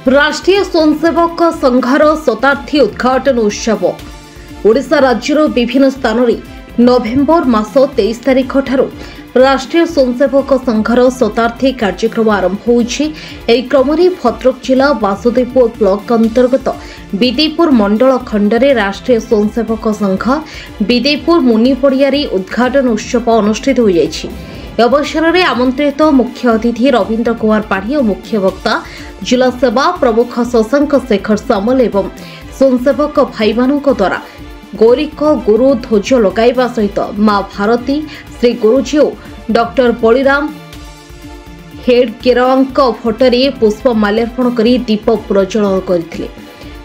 राष्ट्रीय स्वयंसेवक संघर शताब्दी उद्घाटन उत्सव ओडिशा राज्यर विभिन्न स्थान में नवेम्बर मास 23 तारिख ठारू राष्ट्रीय स्वयंसेवक संघर शताब्दी कार्यक्रम आरंभ होइछि। एही क्रम में भद्रक जिला वासुदेवपुर ब्लॉक अंतर्गत विदेपुर मंडल खंडरे राष्ट्रीय स्वयंसेवक संघ विदेपुर मुनिपड़ियारी उद्घाटन उत्सव अनुष्ठित हो जाइछि। अवसर में आमंत्रित मुख्य अतिथि रवींद्र कुमार पाढ़ी और मुख्य वक्ता जिला सेवा प्रमुख शशांक शेखर सामल एवं स्वयंसेवक भाई द्वारा गौरिक गुरु ध्वज लगाइबा सहित मां भारती श्री गुरुजी और डॉक्टर बलिराम हेडगेरावांक फोटोरे पुष्प माल्यार्पण कर दीप प्रज्वलन करथिले।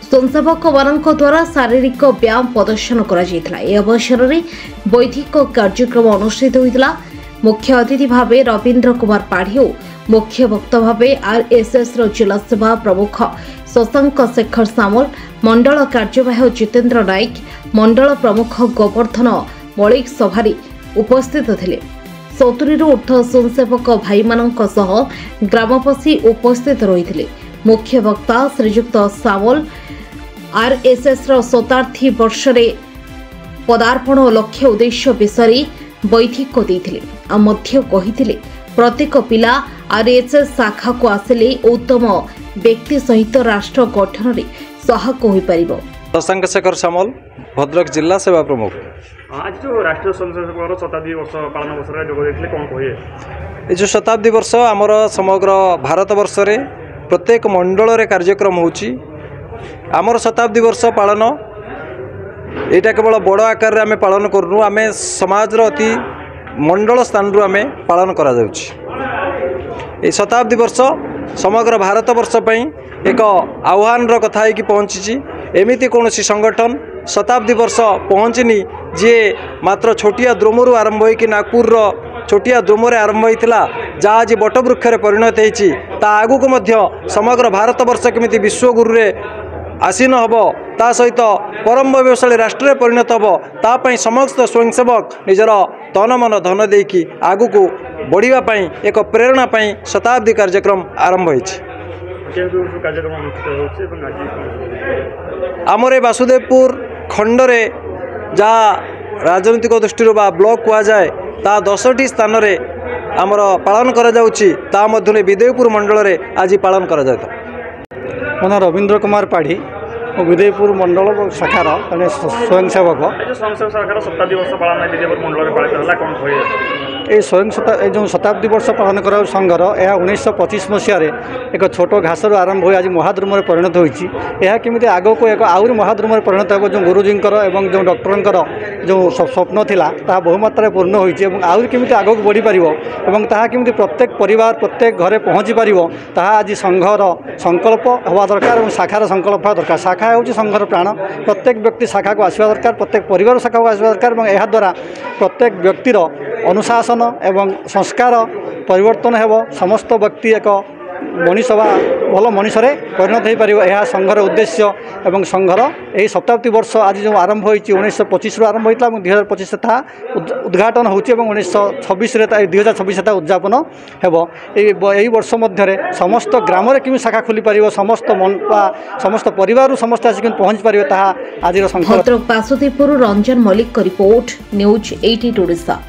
स्वयंसेवक मानक द्वारा शारीरिक व्यायाम प्रदर्शन करा जायतिला। ए अवसर में वैदिक कार्यक्रम अनुष्ठित होइतिला। मुख्य अतिथि भावे रवींद्र कुमार पाढ़ी और मुख्य वक्ता भावे आरएसएस जिला सेवा प्रमुख शशांक शेखर सामल, मंडल कार्यवाह जितेन्द्र नायक, मंडल प्रमुख गोवर्धन मलिक सभारी उपस्थित थे। 70 ऊर्ध्व स्वयंसेवक भाई ग्रामवासी उपस्थित रही। मुख्य वक्ता श्रीजुक्त सामल आरएसएस शताब्दी वर्ष पदार्पण और लक्ष्य उद्देश्य विषय बैठक देते कही प्रत्येक पिला आरएसएस शाखा को आसिले उत्तम व्यक्ति सहित राष्ट्र गठन में सहायक हो पारिबो। शशांक शेखर सामल, भद्रक जिला सेवा प्रमुख। आज जो राष्ट्रीय स्वयंसेवक शताब्दी वर्ष पालन अवसर जोग कौन कहे? जो शताब्दी वर्ष आमर समग्र भारत वर्ष रे प्रत्येक मंडल रे कार्यक्रम होची। आमर शताब्दी वर्ष पालन एटा केवल बड़ आकार रे आमे पालन करनु, आमे समाज रो अति मंडल स्थान रु आमे पालन करा जाउची। ए शताब्दी वर्ष समग्र भारत वर्ष पई एक आह्वान रो कथा है कि पहुँची। एमिति कौन संगठन शताब्दी वर्ष पहुँचनी जे मात्र छोटिया द्रोमरु आरंभ होई कि नागपुर रो छोटिया द्रोमरे आरंभ होइतिला, जहाँ आज बटवृक्ष रे परिणत होइछि। ता आगु को मध्य समग्र भारत वर्ष केमिति विश्वगुरु रे आसीन हम, ता सहित परम व्यवसायी राष्ट्र परिणत हम, तापाई समस्त स्वयंसेवक निजर तन मन धन देकी आगु को बढ़िया पाई एक प्रेरणा पाई शताब्दी कार्यक्रम आरंभ होइछि। आमरे वासुदेवपुर खंडरे जहाँ राजनीतिक दृष्टि बा ब्लॉक कह जाए ता 10टी स्थान रे आमर पालन करा जाउछि। ता मध्यले विदेपुर मंडल रे आज पालन करा जाता। मन रवींद्र कुमार पाढ़ी और विदेपुर मंडल शाखार जड़े स्वयंसेवक शताब्दी वर्ष पालन विदेपुर मंडल पालित कौन कहे? ये जो शताब्दी वर्ष पालन कर संघर यह 1925 मसीह एक छोट घासर आरंभ हो आज महाद्रुम परिणत होती। केमी आग को एक आउरी महाद्रुम परिणत हो। जो गुरुजी और जो डॉक्टर जो स्वप्न थिला ता बहुमात्रा पूर्ण होती। आउरी केमी आग को बढ़ी पार केमी प्रत्येक परिवार प्रत्येक घरे पहुँची पार आज संघर संकल्प हवा दरकार और शाखार संकल्प हवा दरकार। शाखा हूँ संघर प्राण। प्रत्येक व्यक्ति शाखा को आसवा दरकार, प्रत्येक परिवार शाखा को आसवा दरकार और यह द्वारा प्रत्येक व्यक्तिर अनुशासन एवं संस्कार परिवर्तन हेब। समस्त व्यक्ति एक मनीष बा भल मनीषरे परिणत हो पार। यह संघर उद्देश्य एवं संघर यही शताब्दी वर्ष आज जो आरंभ होती 1925 आरंभ होता 2025 ता उद्घाटन होची। 1926 2026 ता उद्यापन हेब। यही वर्ष मध्य समस्त ग्राम रे कि शाखा खुली पार, समस्त मन समस्त परिवार समस्त आसिक पहुँच पार। आज भद्रक वासुदेवपुर रंजन मलिक रिपोर्ट न्यूज 18 ओडिशा।